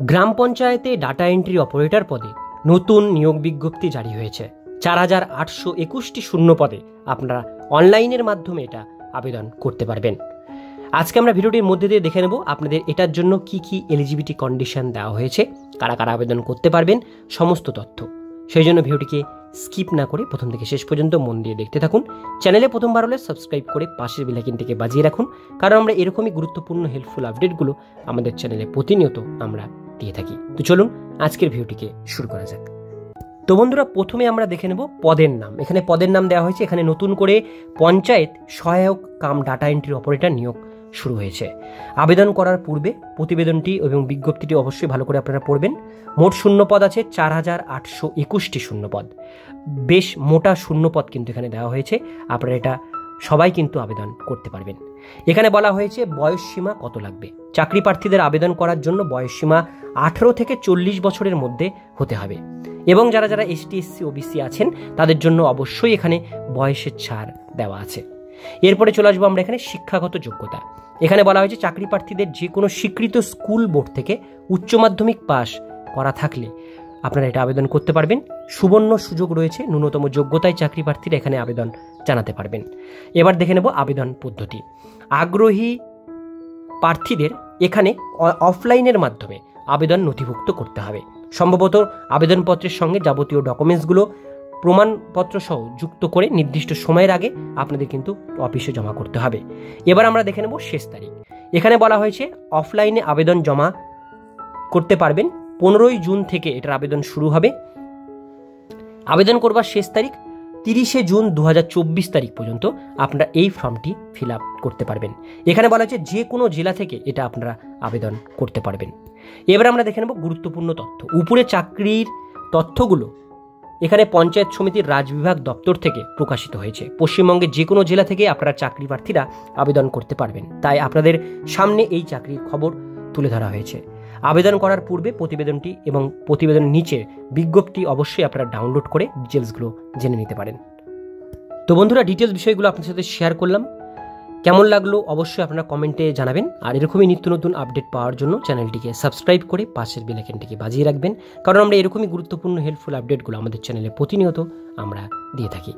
গ্রাম পঞ্চায়েতে data entry operator পদে নতুন নিয়োগ বিজ্ঞপ্তি জারি হয়েছে। 4821টি শূন্য পদে আপনারা অনলাইনের মাধ্যমে এটা আবেদন করতে পারবেন। আজকে আমরা ভিডিওটির মধ্যে দিয়ে দেখে নেব আপনাদের এটার জন্য কি কি এলিজিবিলিটি কন্ডিশন দেওয়া হয়েছে, কারা কারা আবেদন করতে পারবেন, সমস্ত তথ্য। সেই জন্য ভিডিওটিকে স্কিপ না করে প্রথম থেকে শেষ পর্যন্ত মন দিয়ে দেখতে থাকুন। চ্যানেলে প্রথমবার হলে সাবস্ক্রাইব করে পাশের বেল আইকনটিকে বাজিয়ে রাখুন, কারণ আমরা এরকমই গুরুত্বপূর্ণ হেল্পফুল আপডেটগুলো আমাদের চ্যানেলে প্রতিনিয়ত আমরা দিয়ে থাকি। তো চলুন আজকের ভিডিওটিকে শুরু করা যাক। তো বন্ধুরা, প্রথমে আমরা দেখে নেব পদের নাম। এখানে পদের নাম দেওয়া হয়েছে। এখানে নতুন করে পঞ্চায়েত সহায়ক কাম ডাটা এন্ট্রি অপারেটর নিয়োগ শুরু হয়েছে। আবেদন করার পূর্বে প্রতিবেদনটি এবং বিজ্ঞপ্তিটি অবশ্যই ভালো করে আপনারা পড়বেন। মোট শূন্য পদ আছে 4821টি শূন্য পদ। বেশ মোটা শূন্য পদ কিন্তু এখানে দেওয়া হয়েছে। আপনারা এটা সবাই কিন্তু আবেদন করতে পারবেন। এখানে বলা হয়েছে বয়সসীমা কত লাগবে। চাকরি প্রার্থীদের আবেদন করার জন্য বয়সসীমা 18 থেকে 40 বছরের মধ্যে হতে হবে, এবং যারা যারা এসটি এসসি ওবিসি আছেন তাদের জন্য অবশ্যই এখানে বয়সের ছাড় দেওয়া আছে। এরপরে চলে আসবো আমরা এখানে শিক্ষাগত যোগ্যতা। এখানে বলা হয়েছে চাকরি প্রার্থীদের যে কোনো স্বীকৃত স্কুল বোর্ড থেকে উচ্চ মাধ্যমিক পাস করা থাকলে আপনারা এটা আবেদন করতে পারবেন। সুবর্ণ সুযোগ রয়েছে, ন্যূনতম যোগ্যতায় চাকরি প্রার্থীরা এখানে আবেদন জানাতে পারবেন। এবার দেখে নেব আবেদন পদ্ধতি। আগ্রহী প্রার্থীদের এখানে অফলাইনের মাধ্যমে আবেদন নথিভুক্ত করতে হবে। সম্ভবত আবেদনপত্রের সঙ্গে যাবতীয় ডকুমেন্টসগুলো প্রমাণপত্র সহ যুক্ত করে নির্দিষ্ট সময়ের আগে আপনাদের কিন্তু অফিসে জমা করতে হবে। এবার আমরা দেখে নেব শেষ তারিখ। এখানে বলা হয়েছে অফলাইনে আবেদন জমা করতে পারবেন 15ই জুন থেকে এটার আবেদন শুরু হবে। আবেদন করবার শেষ তারিখ 30শে জুন 2024 তারিখ পর্যন্ত আপনারা এই ফর্মটি ফিল আপ করতে পারবেন। এখানে বলা হয়েছে যে কোনো জেলা থেকে এটা আপনারা আবেদন করতে পারবেন। এবার আমরা দেখে নেব গুরুত্বপূর্ণ তথ্য। উপরে চাকরির তথ্যগুলো এখানে পঞ্চায়েত সমিতির রাজবিভাগ দপ্তর থেকে প্রকাশিত হয়েছে। পশ্চিমবঙ্গের যে কোনো জেলা থেকে আপনারা চাকরি প্রার্থীরা আবেদন করতে পারবেন, তাই আপনাদের সামনে এই চাকরির খবর তুলে ধরা হয়েছে। আবেদন করার পূর্বে প্রতিবেদনটি এবং প্রতিবেদনের নিচে বিজ্ঞপ্তি অবশ্যই আপনারা ডাউনলোড করে ডিটেলসগুলো জেনে নিতে পারেন। তো বন্ধুরা, ডিটেলস বিষয়গুলো আপনার সাথে শেয়ার করলাম। কেমন লাগলো অবশ্যই আপনারা কমেন্টে জানাবেন। আর এরকমই নিত্য নতুন আপডেট পাওয়ার জন্য চ্যানেলটিকে সাবস্ক্রাইব করে পাশের বেল আইকনটিকে বাজিয়ে রাখবেন, কারণ আমরা এরকমই গুরুত্বপূর্ণ হেল্পফুল আপডেটগুলো আমাদের চ্যানেলে প্রতিনিয়ত আমরা দিয়ে থাকি।